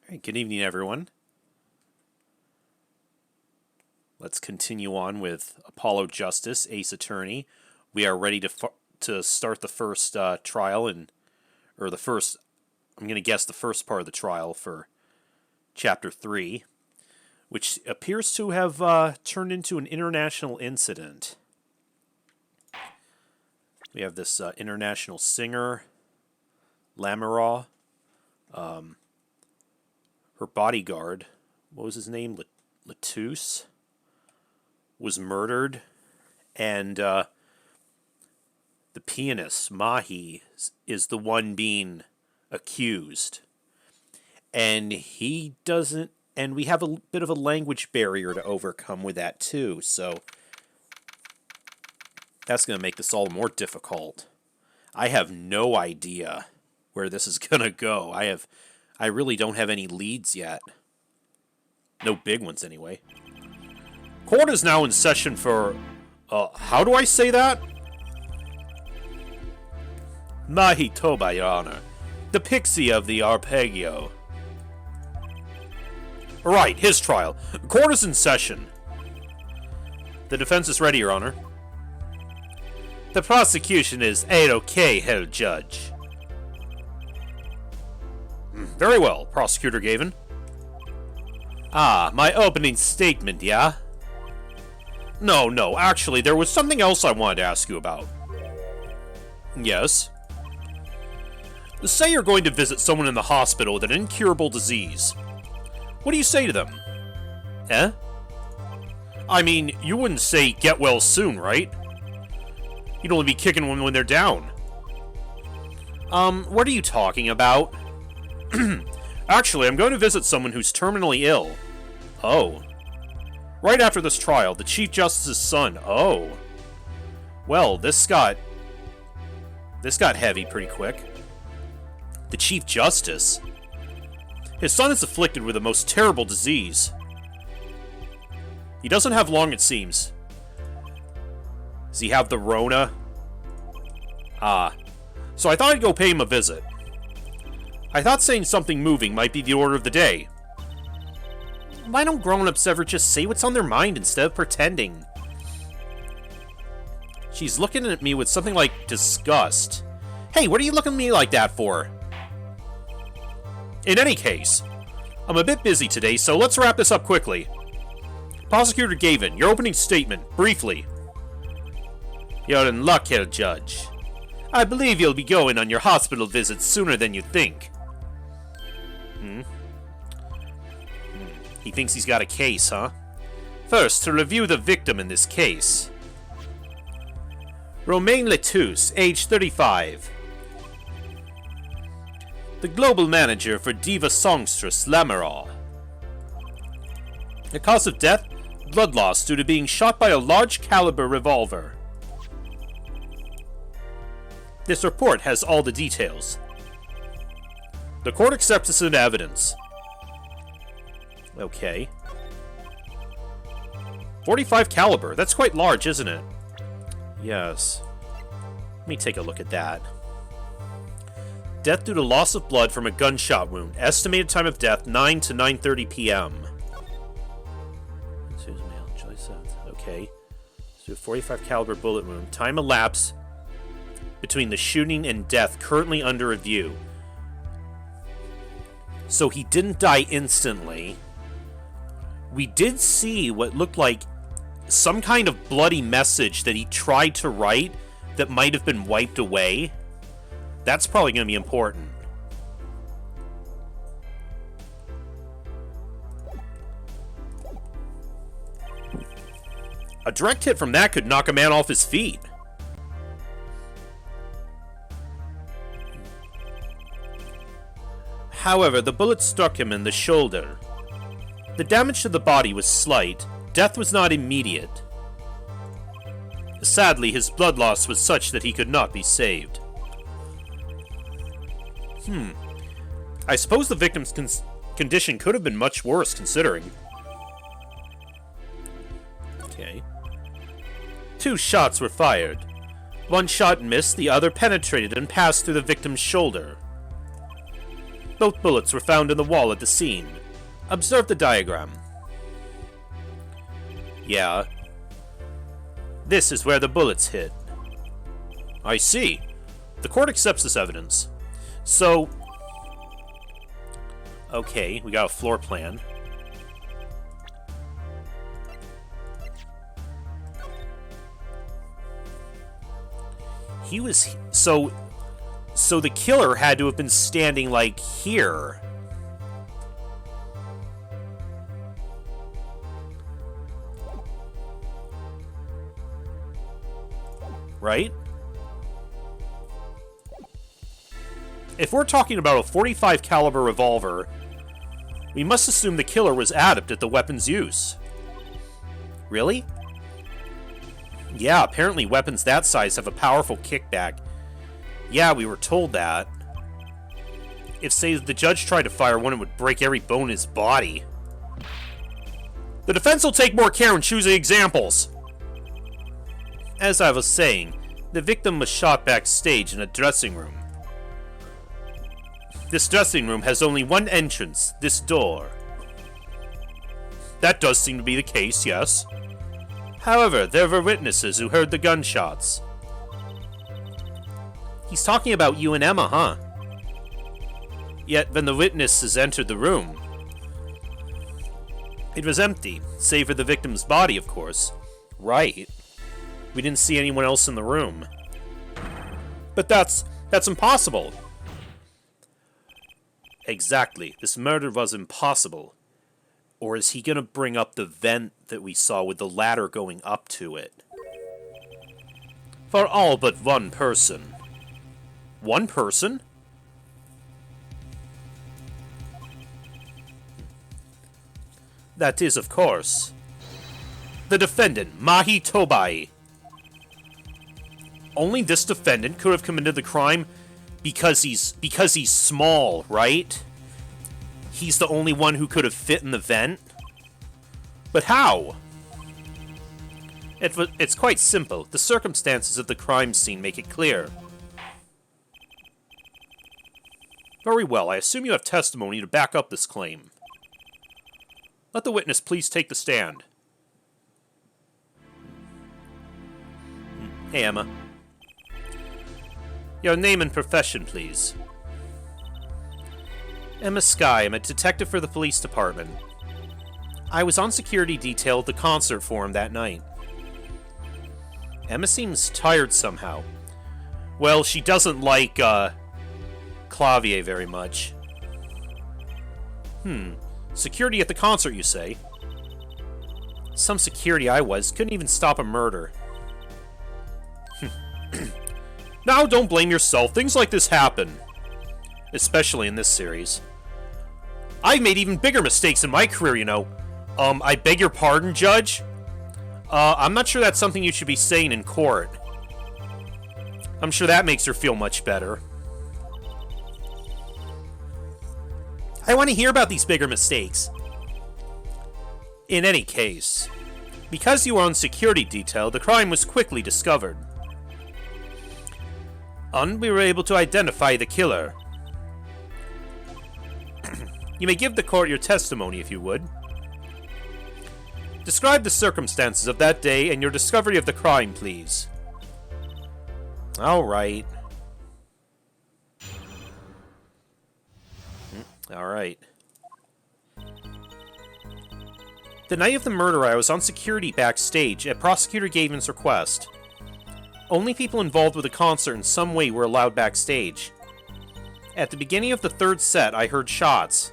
Alright, good evening, everyone. Let's continue on with Apollo Justice, Ace Attorney. We are ready to start the first trial, or the first, I'm going to guess the first part of the trial for Chapter 3, which appears to have turned into an international incident. We have this international singer, Lameraw. Her bodyguard, what was his name? Latouche, was murdered, and the pianist, Mahi, is the one being accused. And he doesn't, and we have a bit of a language barrier to overcome with that too, so that's going to make this all more difficult. I have no idea where this is going to go. I really don't have any leads yet. No big ones, anyway. Court is now in session for... how do I say that? Mahi Toba, Your Honor. The pixie of the arpeggio. Right, his trial. Court is in session. The defense is ready, Your Honor. The prosecution is A-OK, Herr Judge. Very well, Prosecutor Gavin. Ah, my opening statement, yeah? No, actually, there was something else I wanted to ask you about. Yes? Say you're going to visit someone in the hospital with an incurable disease. What do you say to them? Eh? I mean, you wouldn't say, get well soon, right? You'd only be kicking them when they're down. What are you talking about? Actually, I'm going to visit someone who's terminally ill. Oh. Right after this trial, the Chief Justice's son. Oh. Well, this got heavy pretty quick. The Chief Justice? His son is afflicted with the most terrible disease. He doesn't have long, it seems. Does he have the Rona? Ah. So I thought I'd go pay him a visit. I thought saying something moving might be the order of the day. Why don't grown-ups ever just say what's on their mind instead of pretending? She's looking at me with something like disgust. Hey, what are you looking at me like that for? In any case, I'm a bit busy today, so let's wrap this up quickly. Prosecutor Gavin, your opening statement, briefly. You're in luck here, Judge. I believe you'll be going on your hospital visit sooner than you think. He thinks he's got a case, huh? First, to review the victim in this case. Romain Latouche, age 35. The global manager for diva songstress Lameraw. The cause of death? Blood loss due to being shot by a large caliber revolver. This report has all the details. The court accepts this into evidence. Okay. 45 caliber. That's quite large, isn't it? Yes. Let me take a look at that. Death due to loss of blood from a gunshot wound. Estimated time of death, 9 to 9:30 p.m. Okay. So 45 caliber bullet wound. Time elapsed between the shooting and death currently under review. So he didn't die instantly. We did see what looked like some kind of bloody message that he tried to write that might have been wiped away. That's probably going to be important. A direct hit from that could knock a man off his feet. However, the bullet struck him in the shoulder. The damage to the body was slight. Death was not immediate. Sadly, his blood loss was such that he could not be saved. I suppose the victim's condition could have been much worse, considering. Okay. 2 shots were fired. One shot missed, the other penetrated and passed through the victim's shoulder. Both bullets were found in the wall at the scene. Observe the diagram. Yeah. This is where the bullets hit. I see. The court accepts this evidence. So... Okay, we got a floor plan. He was... So the killer had to have been standing, like, here. Right? If we're talking about a .45 caliber revolver, we must assume the killer was adept at the weapon's use. Really? Yeah, apparently weapons that size have a powerful kickback. Yeah, we were told that. If, say, the judge tried to fire one, it would break every bone in his body. The defense will take more care in choosing examples. As I was saying, the victim was shot backstage in a dressing room. This dressing room has only one entrance, this door. That does seem to be the case, yes. However, there were witnesses who heard the gunshots. He's talking about you and Emma, huh? Yet, when the witnesses entered the room, it was empty, save for the victim's body, of course. Right. We didn't see anyone else in the room. But that's impossible. Exactly. This murder was impossible. Or is he gonna bring up the vent that we saw with the ladder going up to it? For all but one person. One person? That is, of course, the defendant, Mahi Tobai. Only this defendant could have committed the crime because he's small, right? He's the only one who could have fit in the vent? But how? It's quite simple. The circumstances of the crime scene make it clear. Very well, I assume you have testimony to back up this claim. Let the witness please take the stand. Hey, Emma. Your name and profession, please. Emma Skye. I'm a detective for the police department. I was on security detail at the concert for him that night. Emma seems tired somehow. Well, she doesn't like, Clavier very much. Security at the concert, you say? Some security I was. Couldn't even stop a murder. Now, don't blame yourself. Things like this happen. Especially in this series. I've made even bigger mistakes in my career, you know. I beg your pardon, Judge? I'm not sure that's something you should be saying in court. I'm sure that makes her feel much better. I want to hear about these bigger mistakes. In any case, because you were on security detail, the crime was quickly discovered. And we were able to identify the killer. You may give the court your testimony if you would. Describe the circumstances of that day and your discovery of the crime, please. Alright. Alright. The night of the murder, I was on security backstage at Prosecutor Gavin's request. Only people involved with the concert in some way were allowed backstage. At the beginning of the third set, I heard shots.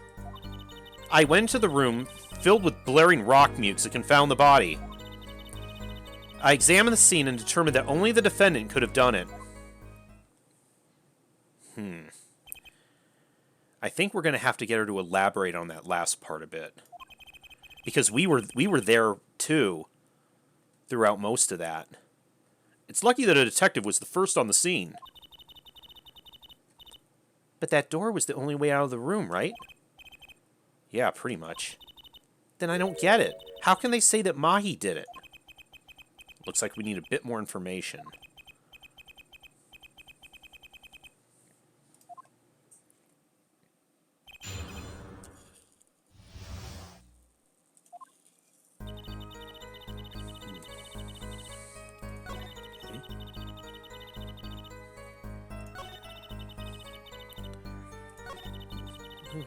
I went into the room, filled with blaring rock music, and found the body. I examined the scene and determined that only the defendant could have done it. I think we're going to have to get her to elaborate on that last part a bit. Because we were there, too, throughout most of that. It's lucky that a detective was the first on the scene. But that door was the only way out of the room, right? Yeah, pretty much. Then I don't get it. How can they say that Mahi did it? Looks like we need a bit more information. Could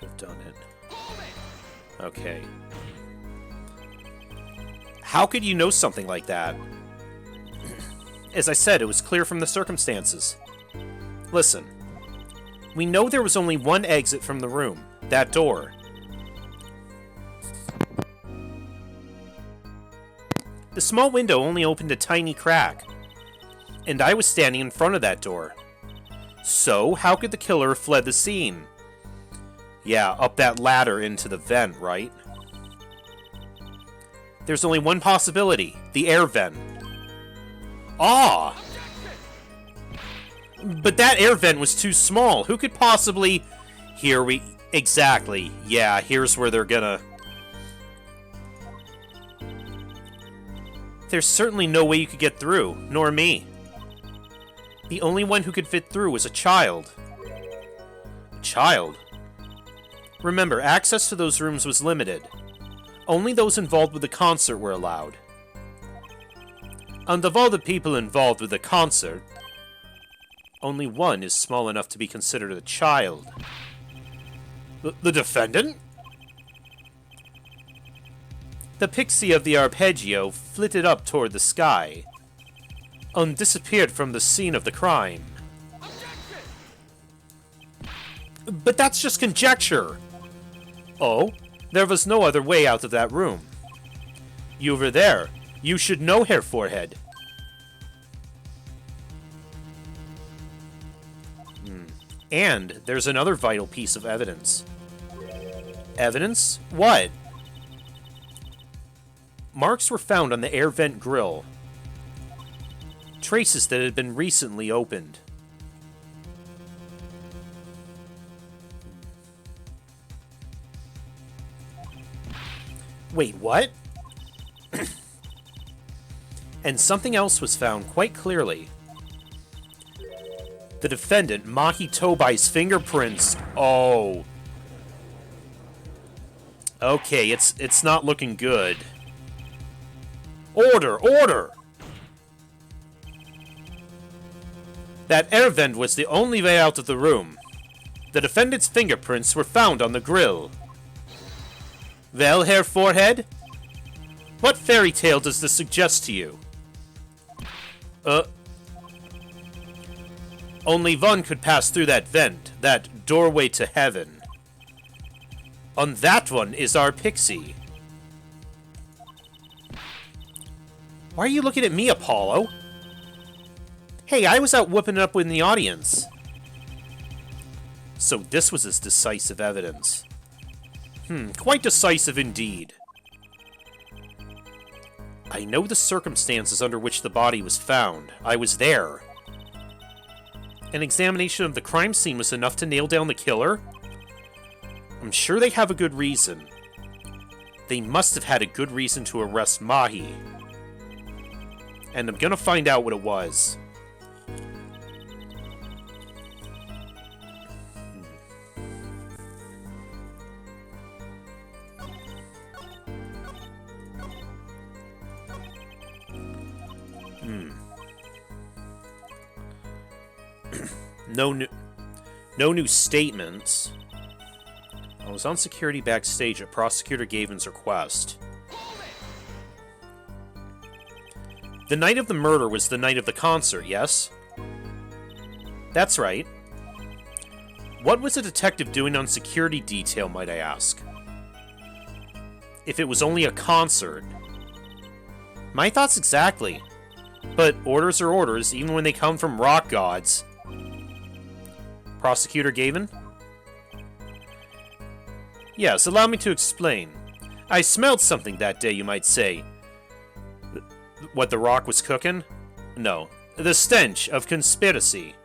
have done it. Okay. How could you know something like that? As I said, it was clear from the circumstances. Listen. We know there was only one exit from the room. That door. The small window only opened a tiny crack. And I was standing in front of that door. So, how could the killer have fled the scene? Yeah, up that ladder into the vent, right? There's only one possibility. The air vent. Ah! But that air vent was too small. Who could possibly... Here we... Exactly. Yeah, here's where they're gonna... There's certainly no way you could get through, nor me. The only one who could fit through was a child. A child? Remember, access to those rooms was limited. Only those involved with the concert were allowed. And of all the people involved with the concert, only one is small enough to be considered a child. The defendant? The pixie of the arpeggio flitted up toward the sky, and disappeared from the scene of the crime. But that's just conjecture! Oh, there was no other way out of that room. You were there. You should know, Herr Forehead. And there's another vital piece of evidence. Evidence? What? Marks were found on the air vent grill. Traces that had been recently opened. Wait, what? And something else was found quite clearly. The defendant, Mahi Tobai's fingerprints. Oh. Okay, it's not looking good. Order! Order! That air vent was the only way out of the room. The defendant's fingerprints were found on the grill. Well, Herr Forehead? What fairy tale does this suggest to you? Only one could pass through that vent, that doorway to heaven. On that one is our pixie. Why are you looking at me, Apollo? Hey, I was out whooping it up in the audience. So this was his decisive evidence. Quite decisive indeed. I know the circumstances under which the body was found. I was there. An examination of the crime scene was enough to nail down the killer? I'm sure they have a good reason. They must have had a good reason to arrest Mahi. And I'm gonna find out what it was. No new statements. I was on security backstage at Prosecutor Gavin's request. The night of the murder was the night of the concert, yes? That's right. What was a detective doing on security detail, might I ask? If it was only a concert. My thoughts exactly. But orders are orders, even when they come from rock gods. Prosecutor Gavin? Yes, allow me to explain. I smelled something that day, you might say. What the rock was cooking? No, the stench of conspiracy.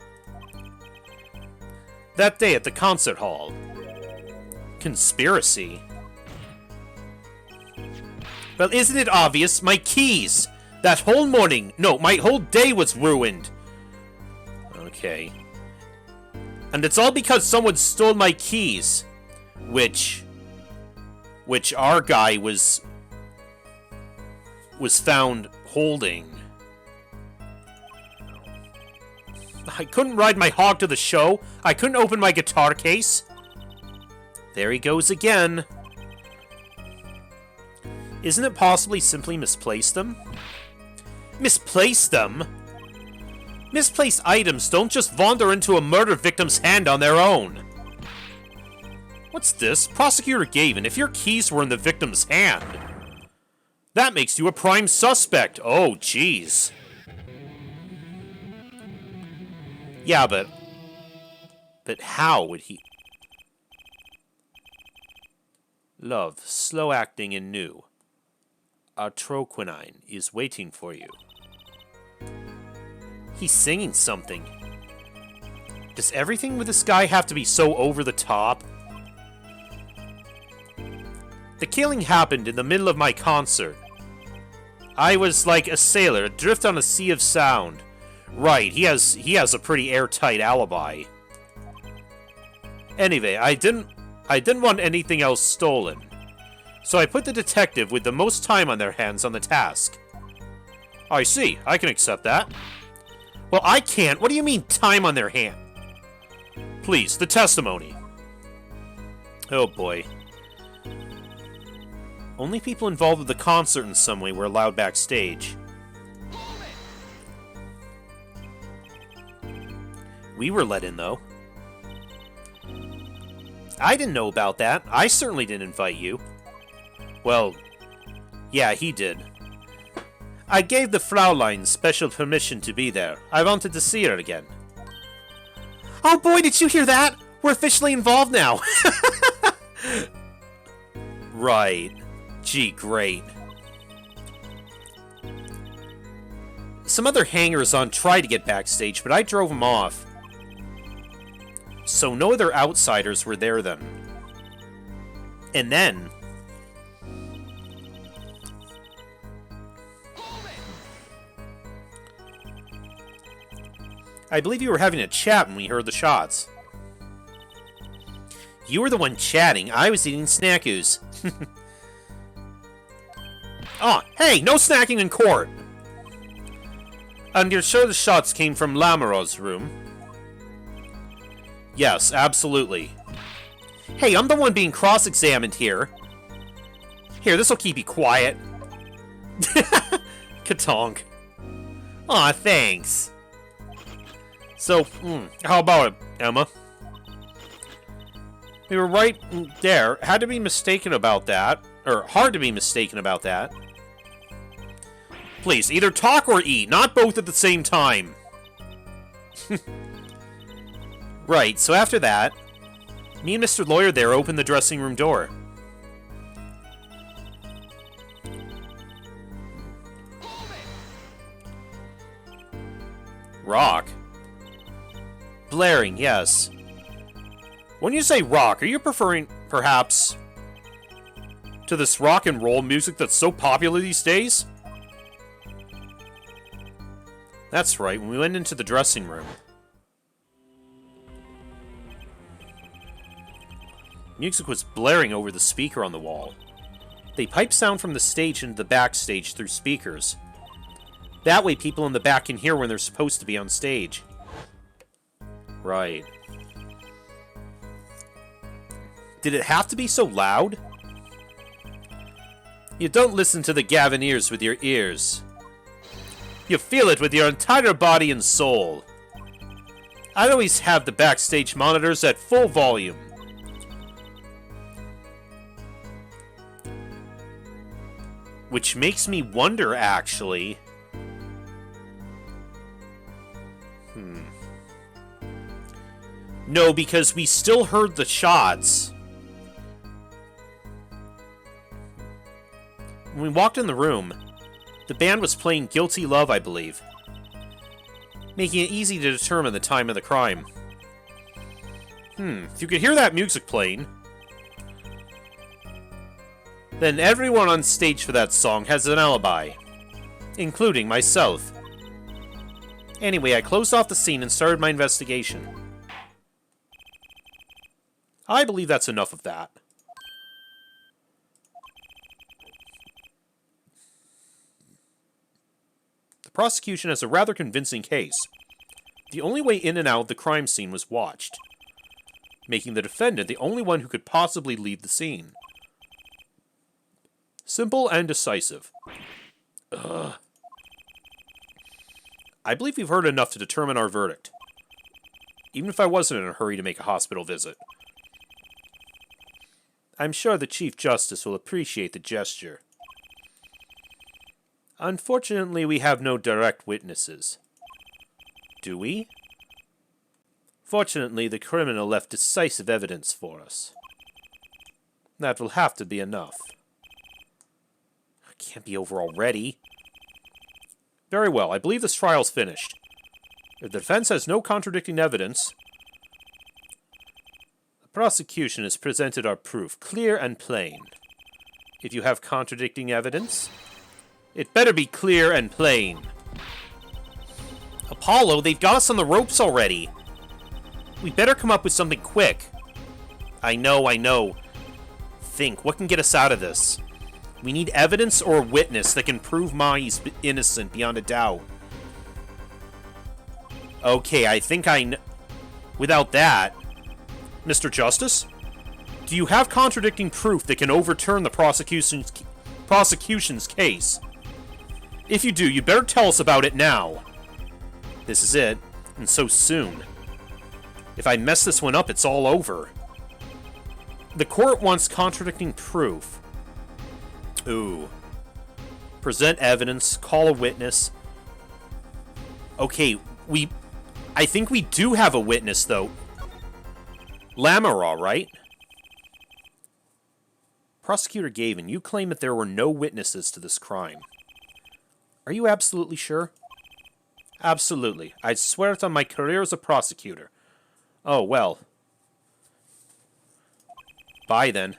That day at the concert hall. Conspiracy? Well, isn't it obvious? My keys! That whole morning, no, my whole day was ruined. Okay. And it's all because someone stole my keys. Which our guy was found holding. I couldn't ride my hog to the show. I couldn't open my guitar case. There he goes again. Isn't it possibly simply misplaced them? Misplaced them? Misplaced items don't just wander into a murder victim's hand on their own. What's this? Prosecutor Gavin, if your keys were in the victim's hand, that makes you a prime suspect. Oh, jeez. Yeah, but how would he... Love, slow acting and new. Artroquinine is waiting for you. He's singing something. Does everything with this guy have to be so over the top? The killing happened in the middle of my concert. I was like a sailor adrift on a sea of sound. Right, he has a pretty airtight alibi. Anyway, I didn't want anything else stolen. So I put the detective with the most time on their hands on the task. I see, I can accept that. Well, I can't. What do you mean, time on their hand? Please, the testimony. Oh boy. Only people involved with the concert in some way were allowed backstage. We were let in, though. I didn't know about that. I certainly didn't invite you. Well, yeah, he did. I gave the Fraulein special permission to be there. I wanted to see her again. Oh boy, did you hear that? We're officially involved now. Right. Gee, great. Some other hangers-on tried to get backstage, but I drove them off. So no other outsiders were there then. And then... I believe you were having a chat when we heard the shots. You were the one chatting. I was eating snackoos. Oh, hey, no snacking in court! And you're sure the shots came from Lamoureux's room? Yes, absolutely. Hey, I'm the one being cross-examined here. Here, this'll keep you quiet. Katonk. Aw, thanks. So, how about it, Emma? We were right there. Had to be mistaken about that. Or, hard to be mistaken about that. Please, either talk or eat, not both at the same time. Right, so after that, me and Mr. Lawyer there opened the dressing room door. Rock? Blaring, yes. When you say rock, are you preferring, perhaps, to this rock and roll music that's so popular these days? That's right, when we went into the dressing room. Music was blaring over the speaker on the wall. They piped sound from the stage into the backstage through speakers. That way people in the back can hear when they're supposed to be on stage. Right. Did it have to be so loud? You don't listen to the Gavineers with your ears. You feel it with your entire body and soul. I'd always have the backstage monitors at full volume. Which makes me wonder, actually. No, because we still heard the shots. When we walked in the room, the band was playing Guilty Love, I believe, making it easy to determine the time of the crime. If you could hear that music playing, then everyone on stage for that song has an alibi, including myself. Anyway, I closed off the scene and started my investigation. I believe that's enough of that. The prosecution has a rather convincing case. The only way in and out of the crime scene was watched, making the defendant the only one who could possibly leave the scene. Simple and decisive. Ugh. I believe we've heard enough to determine our verdict, even if I wasn't in a hurry to make a hospital visit. I'm sure the Chief Justice will appreciate the gesture. Unfortunately, we have no direct witnesses. Do we? Fortunately, the criminal left decisive evidence for us. That will have to be enough. It can't be over already. Very well, I believe this trial's finished. If the defense has no contradicting evidence, the prosecution has presented our proof, clear and plain. If you have contradicting evidence, it better be clear and plain. Apollo, they've got us on the ropes already. We better come up with something quick. I know. Think, what can get us out of this? We need evidence or a witness that can prove Mai's innocent beyond a doubt. Okay, I think I know. Without that... Mr. Justice? Do you have contradicting proof that can overturn the prosecution's case? If you do, you better tell us about it now. This is it, and so soon. If I mess this one up, it's all over. The court wants contradicting proof. Ooh. Present evidence, call a witness. Okay, I think we do have a witness, though. Lamaraw, right? Prosecutor Gavin, you claim that there were no witnesses to this crime. Are you absolutely sure? Absolutely. I'd swear it on my career as a prosecutor. Oh, well. Bye, then.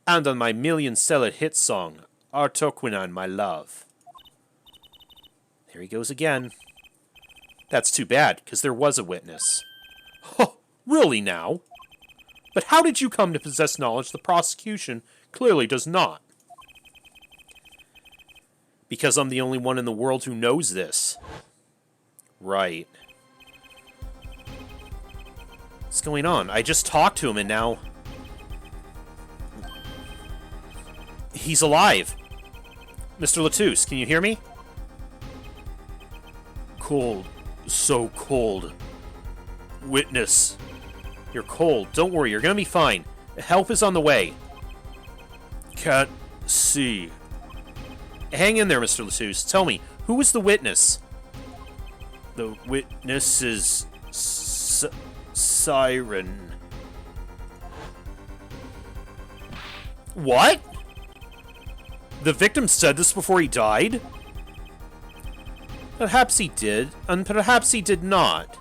And on my million-seller hit song, Artoquinan, My Love. There he goes again. That's too bad, because there was a witness. Oh, really now? But how did you come to possess knowledge the prosecution clearly does not? Because I'm the only one in the world who knows this. Right. What's going on? I just talked to him and now... He's alive. Mr. Latouche, can you hear me? Cold. So cold. Witness. You're cold. Don't worry, you're gonna be fine. Help is on the way. Can't see. Hang in there, Mr. Latouche. Tell me, who was the witness? The witness is... Siren. What? The victim said this before he died? Perhaps he did, and perhaps he did not.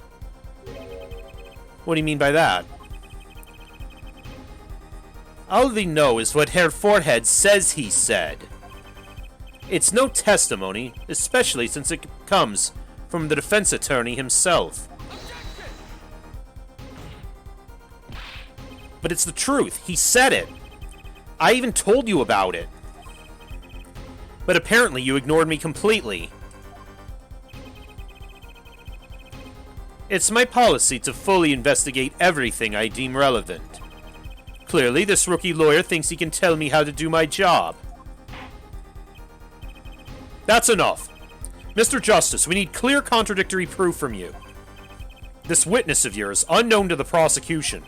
What do you mean by that? All we know is what Herr Forehead says he said. It's no testimony, especially since it comes from the defense attorney himself. But it's the truth. He said it. I even told you about it. But apparently you ignored me completely. It's my policy to fully investigate everything I deem relevant. Clearly, this rookie lawyer thinks he can tell me how to do my job. That's enough. Mr. Justice, we need clear contradictory proof from you. This witness of yours, unknown to the prosecution.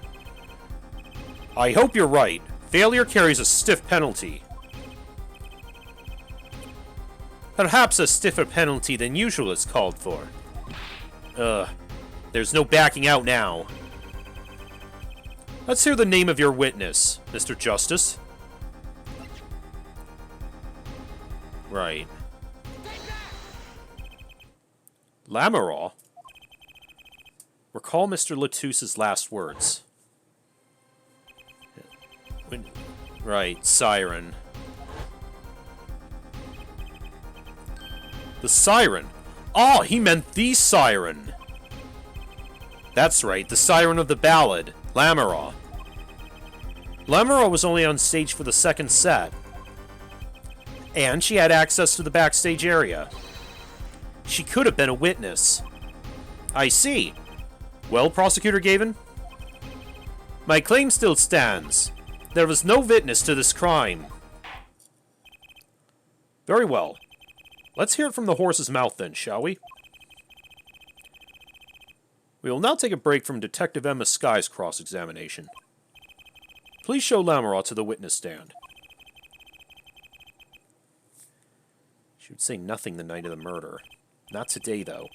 I hope you're right. Failure carries a stiff penalty. Perhaps a stiffer penalty than usual is called for. There's no backing out now. Let's hear the name of your witness, Mr. Justice. Right. Lamaraw? Recall Mr. Latouche's last words. Right, Siren. The Siren. Oh, he meant the Siren. That's right, the Siren of the ballad, Lamaraw. Lamaraw was only on stage for the second set. And she had access to the backstage area. She could have been a witness. I see. Well, Prosecutor Gavin? My claim still stands. There was no witness to this crime. Very well. Let's hear it from the horse's mouth then, shall we? We will now take a break from Detective Emma Sky's cross-examination. Please show Lamora to the witness stand. She would say nothing the night of the murder. Not today, though.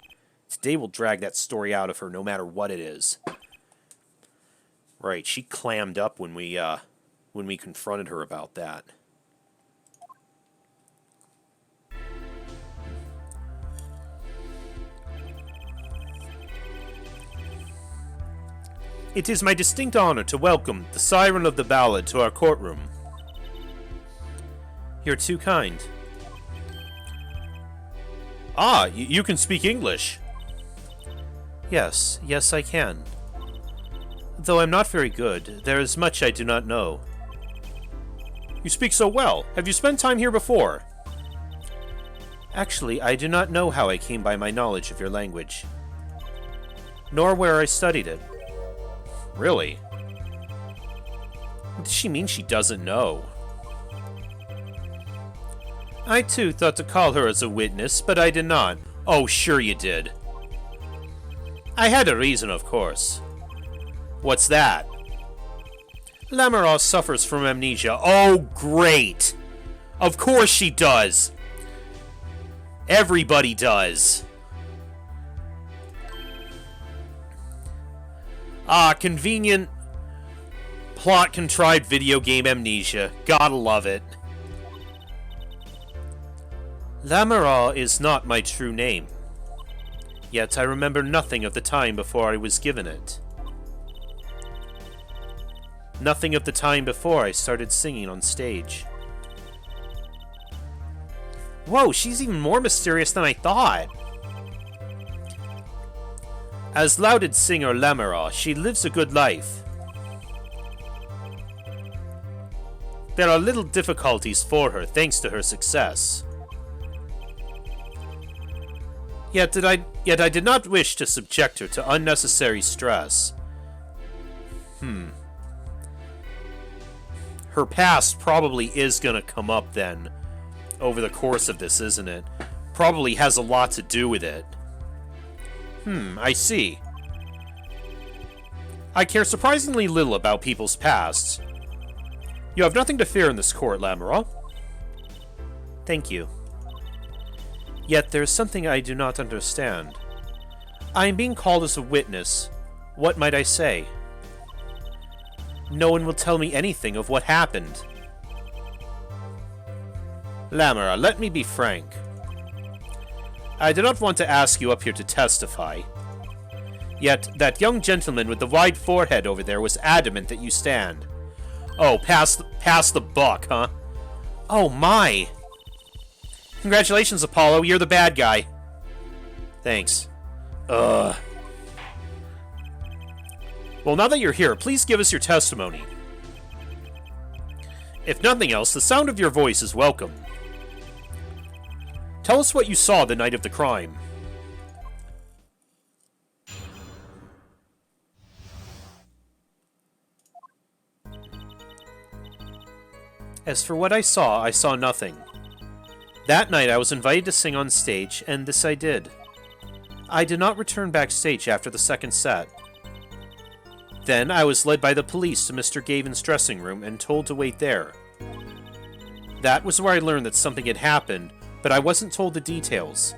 Today we'll drag that story out of her no matter what it is. Right, she clammed up when we confronted her about that. It is my distinct honor to welcome the Siren of the Ballad to our courtroom. You're too kind. Ah, you can speak English. Yes, I can. Though I'm not very good, there is much I do not know. You speak so well. Have you spent time here before? Actually, I do not know how I came by my knowledge of your language, nor where I studied it. Really? What does she mean she doesn't know? I too thought to call her as a witness, but I did not. Oh, sure you did. I had a reason, of course. What's that? Lamora suffers from amnesia. Oh, great! Of course she does! Everybody does. Ah, convenient, plot-contrived video game amnesia. Gotta love it. Lamora is not my true name. Yet I remember nothing of the time before I was given it. Nothing of the time before I started singing on stage. Whoa, she's even more mysterious than I thought. As lauded singer Lamora, she lives a good life. There are little difficulties for her thanks to her success. Yet I did not wish to subject her to unnecessary stress. Her past probably is gonna come up then, over the course of this, isn't it? Probably has a lot to do with it. I see. I care surprisingly little about people's pasts. You have nothing to fear in this court, Lamora. Thank you. Yet there is something I do not understand. I am being called as a witness. What might I say? No one will tell me anything of what happened. Lamora, let me be frank. I do not want to ask you up here to testify. Yet that young gentleman with the wide forehead over there was adamant that you stand. Oh, pass the buck, huh? Oh my! Congratulations, Apollo, you're the bad guy. Thanks. Ugh. Well, now that you're here, please give us your testimony. If nothing else, the sound of your voice is welcome. Tell us what you saw the night of the crime. As for what I saw nothing. That night I was invited to sing on stage, and this I did. I did not return backstage after the second set. Then I was led by the police to Mr. Gavin's dressing room and told to wait there. That was where I learned that something had happened, but I wasn't told the details.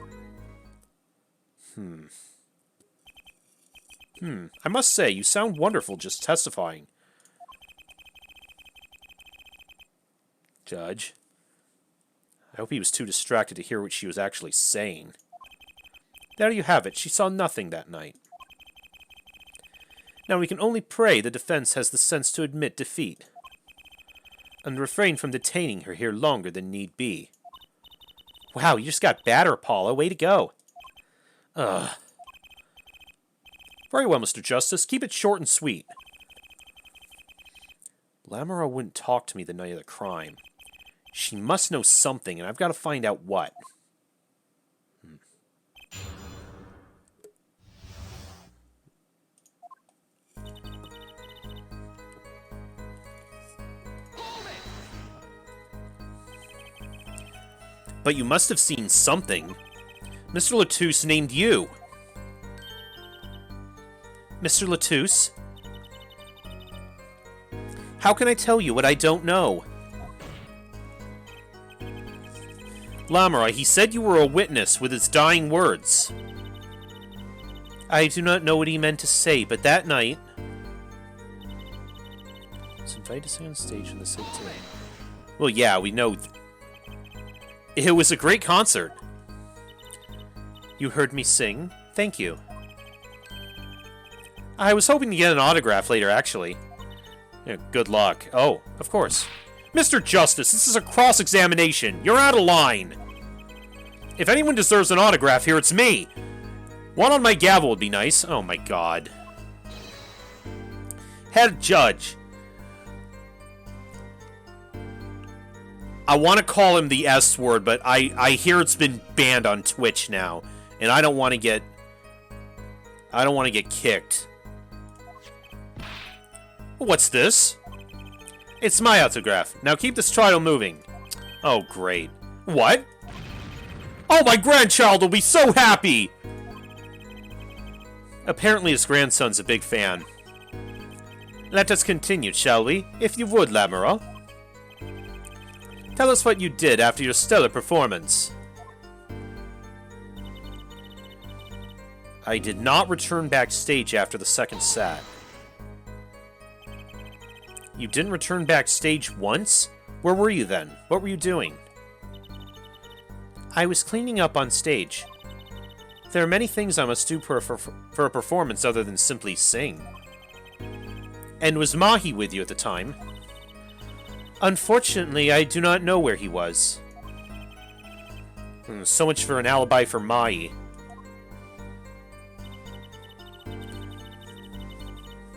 I must say, you sound wonderful just testifying. Judge. I hope he was too distracted to hear what she was actually saying. There you have it. She saw nothing that night. Now we can only pray the defense has the sense to admit defeat, and refrain from detaining her here longer than need be. Wow, you just got badder, Apollo. Way to go. Ugh. Very well, Mr. Justice. Keep it short and sweet. Lamora wouldn't talk to me the night of the crime. She must know something, and I've got to find out what. But you must have seen something. Mr. Latouche named you. Mr. Latouche? How can I tell you what I don't know? Lamora, he said you were a witness with his dying words. I do not know what he meant to say, but that night... was invited to sing on stage in the city today. Well, yeah, we know... It was a great concert. You heard me sing? Thank you. I was hoping to get an autograph later, actually. Yeah, good luck. Oh, of course. Mr. Justice, this is a cross-examination. You're out of line. If anyone deserves an autograph here, it's me. One on my gavel would be nice. Oh my god. Head judge. I want to call him the S word, but I hear it's been banned on Twitch now, and I don't want to get kicked. What's this? It's my autograph. Now keep this trial moving. Oh, great. What? Oh, my grandchild will be so happy! Apparently his grandson's a big fan. Let us continue, shall we? If you would, Lamora. Tell us what you did after your stellar performance. I did not return backstage after the second set. You didn't return backstage once? Where were you then? What were you doing? I was cleaning up on stage. There are many things I must do for a performance other than simply sing. And was Mahi with you at the time? Unfortunately, I do not know where he was. So much for an alibi for Mahi.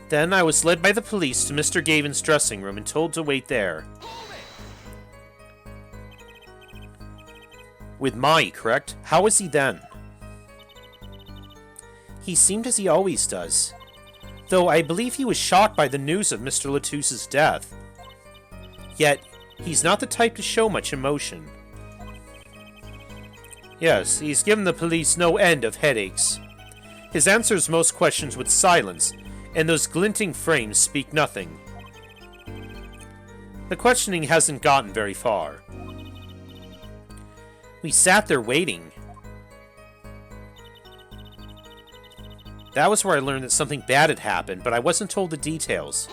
Then I was led by the police to Mr. Gavin's dressing room and told to wait there. With Mahi, correct? How was he then? He seemed as he always does. Though I believe he was shocked by the news of Mr. Latouche's death. Yet, he's not the type to show much emotion. Yes, he's given the police no end of headaches. His answers most questions with silence, and those glinting frames speak nothing. The questioning hasn't gotten very far. We sat there waiting. That was where I learned that something bad had happened, but I wasn't told the details.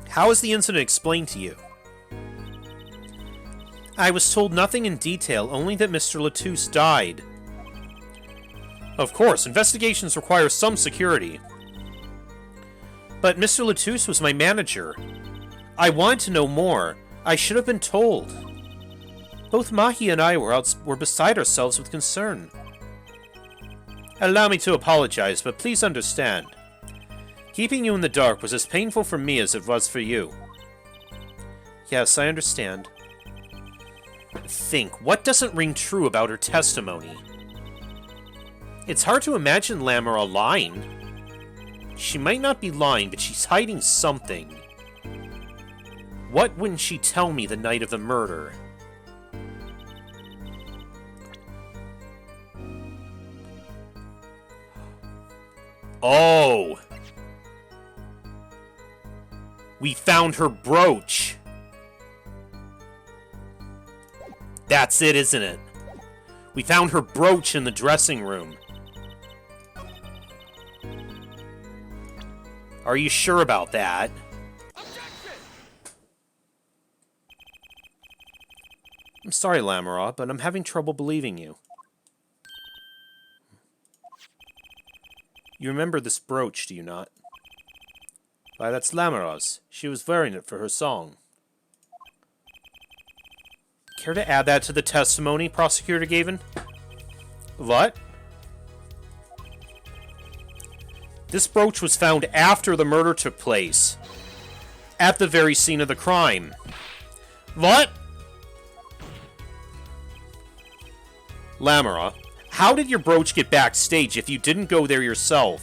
How was the incident explained to you? I was told nothing in detail, only that Mr. Latouche died. Of course, investigations require some security. But Mr. Latouche was my manager. I wanted to know more. I should have been told. Both Mahi and I were beside ourselves with concern. Allow me to apologize, but please understand. Keeping you in the dark was as painful for me as it was for you. Yes, I understand. Think, what doesn't ring true about her testimony? It's hard to imagine Lamora lying. She might not be lying, but she's hiding something. What wouldn't she tell me the night of the murder? Oh! We found her brooch! That's it, isn't it? We found her brooch in the dressing room. Are you sure about that? I'm sorry, Lamora, but I'm having trouble believing you. You remember this brooch, do you not? Why, that's Lamora's. She was wearing it for her song. Care to add that to the testimony, Prosecutor Gavin? What? This brooch was found after the murder took place. At the very scene of the crime. What? Lamora, how did your brooch get backstage if you didn't go there yourself?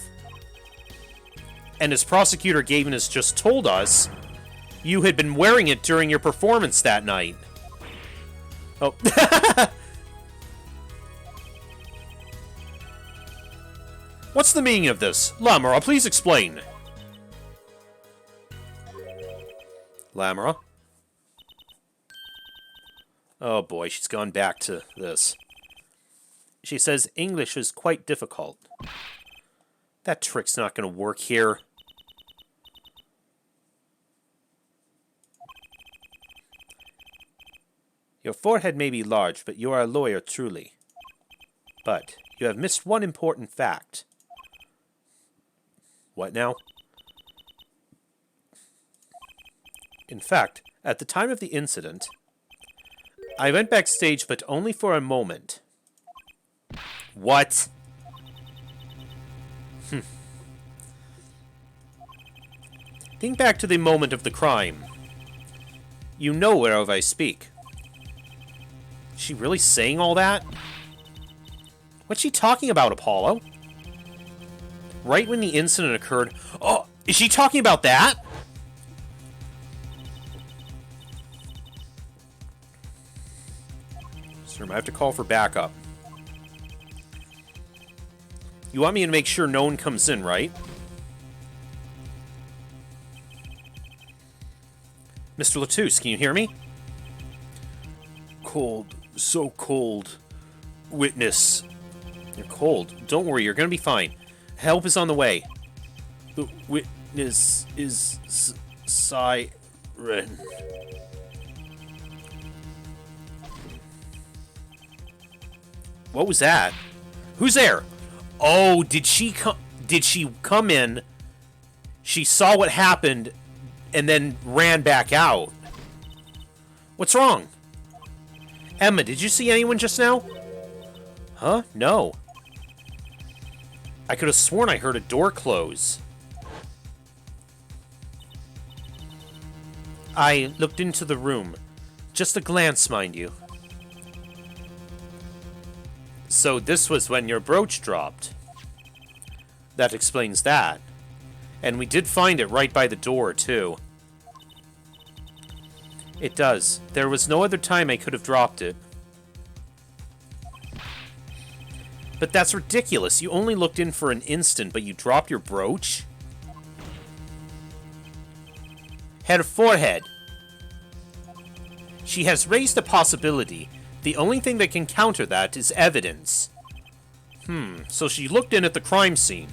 And as Prosecutor Gavin has just told us, You had been wearing it during your performance that night. Oh. What's the meaning of this? Lamora, please explain. Lamora? Oh boy, she's gone back to this. She says English is quite difficult. That trick's not going to work here. Your forehead may be large, but you are a lawyer truly. But you have missed one important fact. What now? In fact, at the time of the incident, I went backstage, but only for a moment. What? Think back to the moment of the crime. You know whereof I speak. Is she really saying all that? What's she talking about, Apollo? Right when the incident occurred... Oh, is she talking about that? Sir, I have to call for backup. You want me to make sure no one comes in, right? Mr. Latouche, can you hear me? Cold. So cold. Witness. You're cold. Don't worry, you're gonna be fine. Help is on the way. The witness is siren. What was that? Who's there? Oh, did she come in? She saw what happened and then ran back out. What's wrong? Emma, did you see anyone just now? Huh? No. I could have sworn I heard a door close. I looked into the room. Just a glance, mind you. So this was when your brooch dropped. That explains that. And we did find it right by the door, too. It does. There was no other time I could have dropped it. But that's ridiculous. You only looked in for an instant, but you dropped your brooch? Her forehead. She has raised a possibility. The only thing that can counter that is evidence. So she looked in at the crime scene.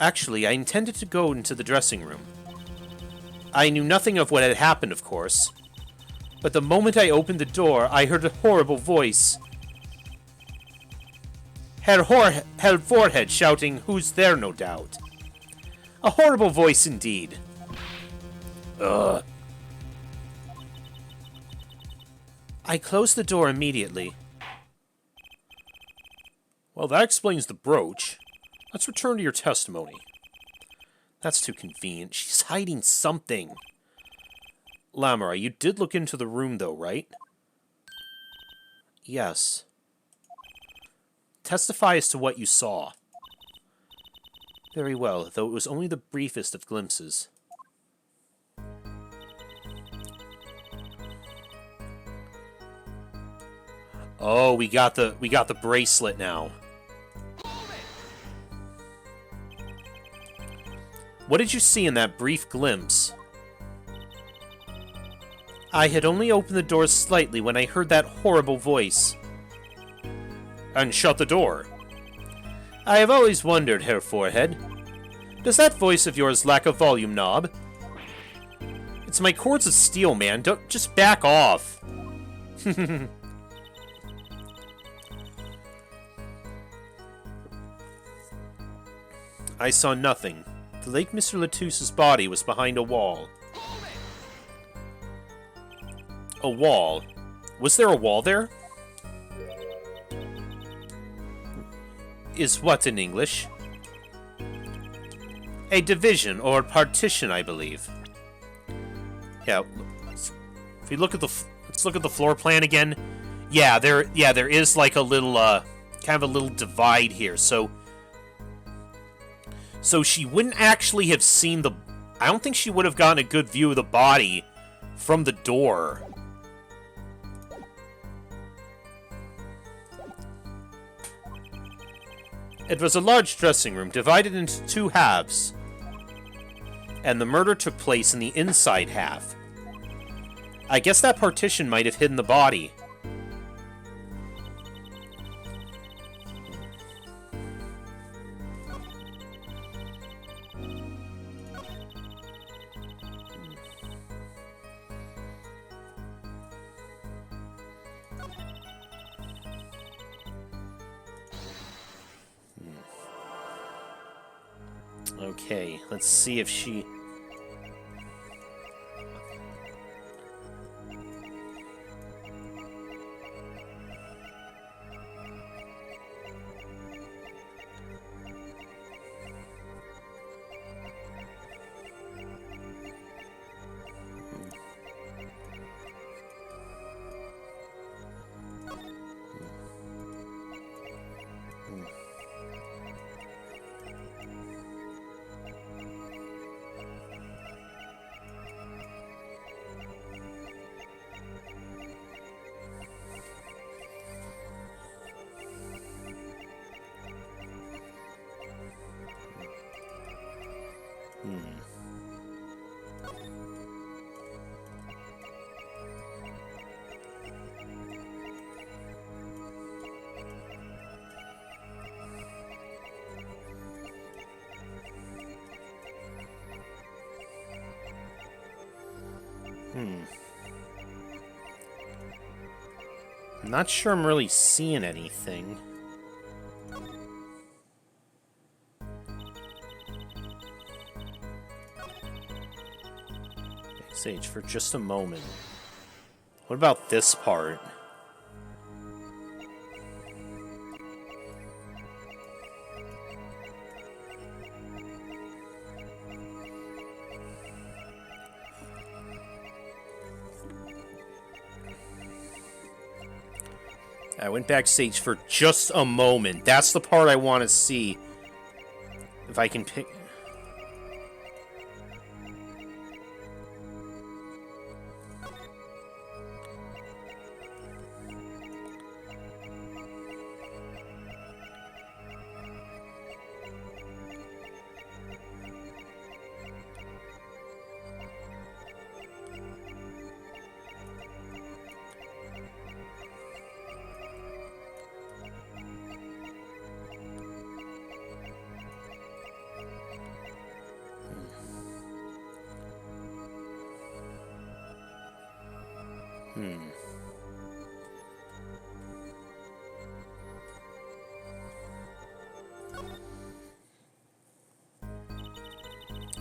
Actually, I intended to go into the dressing room. I knew nothing of what had happened, of course. But the moment I opened the door, I heard a horrible voice. Her forehead shouting, "Who's there?" no doubt. A horrible voice indeed. Ugh. I closed the door immediately. Well, that explains the brooch. Let's return to your testimony. That's too convenient. She's hiding something. Lamora, you did look into the room, though, right? Yes. Testify as to what you saw. Very well, though it was only the briefest of glimpses. Oh, we got the bracelet now. What did you see in that brief glimpse? I had only opened the door slightly when I heard that horrible voice. And shut the door. I have always wondered, Herr Forehead. Does that voice of yours lack a volume knob? It's my cords of steel, man. Don't just back off. I saw nothing. The late Mr. Latouche's body was behind a wall. A wall? Was there a wall there? Is what in English? A division or partition, I believe. Yeah. If we look at let's look at the floor plan again. Yeah, there is like a little kind of a little divide here. So she wouldn't actually have seen I don't think she would have gotten a good view of the body from the door. It was a large dressing room divided into two halves, and the murder took place in the inside half. I guess that partition might have hidden the body. Okay, let's see if she... I'm not sure I'm really seeing anything. Sage, for just a moment. What about this part? I went backstage for just a moment. That's the part I want to see. If I can pick...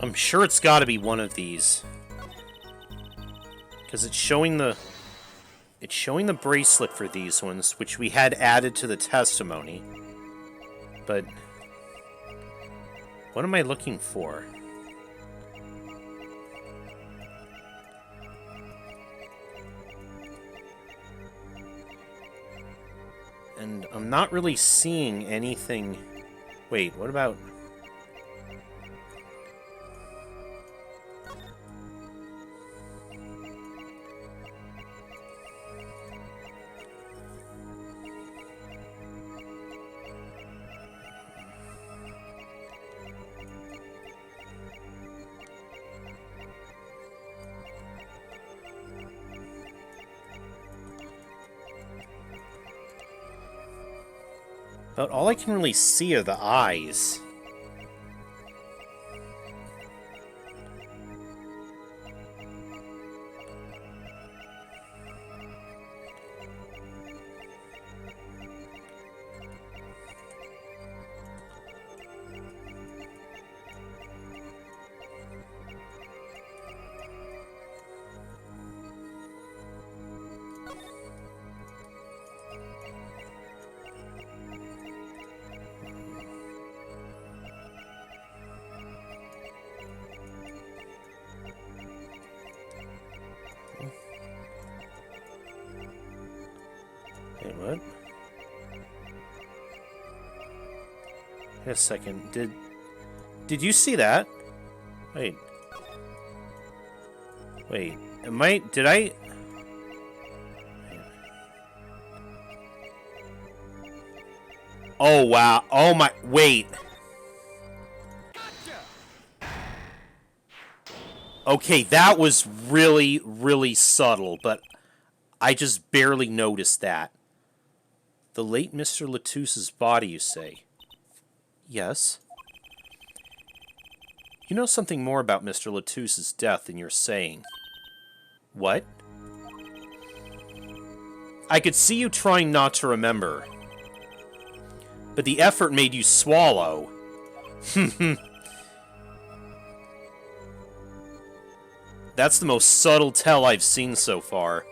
I'm sure it's got to be one of these, because it's showing the bracelet for these ones, which we had added to the testimony. But what am I looking for? And I'm not really seeing anything. Wait, what about... But all I can really see are the eyes. Wait, what? Wait a second. Did you see that? Wait. Wait, did I... Oh, wow. Oh, my... Wait. Okay, that was really, really subtle, but I just barely noticed that. The late Mr. Latouse's body, you say? Yes. You know something more about Mr. Latouse's death than you're saying. What? I could see you trying not to remember. But the effort made you swallow. That's the most subtle tell I've seen so far.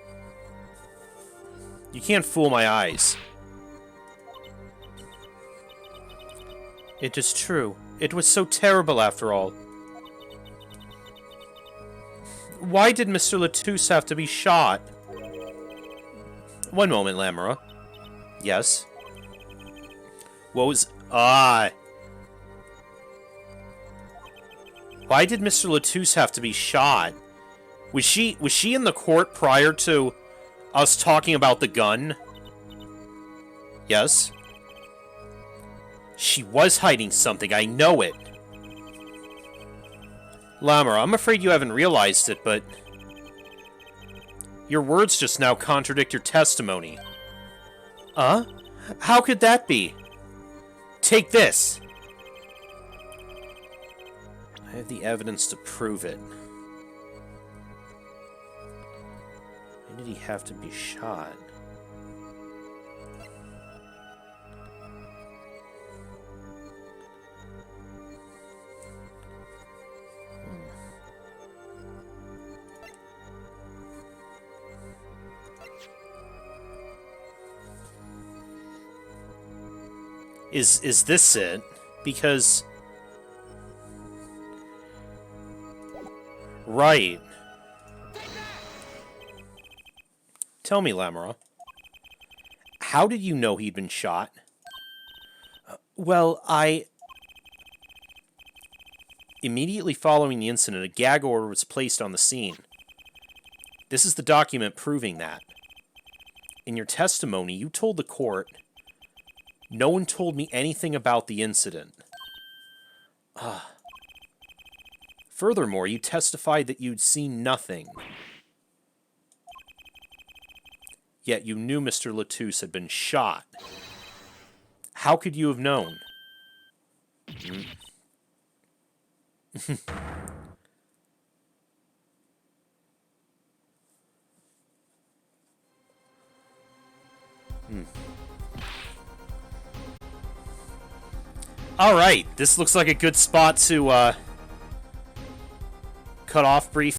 You can't fool my eyes. It is true. It was so terrible after all. Why did Mr. Latousse have to be shot? One moment, Lamora. Yes? What was... Why did Mr. Latousse have to be shot? Was she in the court prior to us talking about the gun? Yes? She was hiding something, I know it. Lamora, I'm afraid you haven't realized it, but... Your words just now contradict your testimony. How could that be? Take this! I have the evidence to prove it. Why did he have to be shot? Is this it? Because... Right. Tell me, Lamora. How did you know he'd been shot? Well, Immediately following the incident, a gag order was placed on the scene. This is the document proving that. In your testimony, you told the court... No one told me anything about the incident. Furthermore, you testified that you'd seen nothing. Yet you knew Mr. Latousse had been shot. How could you have known? Alright, this looks like a good spot to cut off briefly.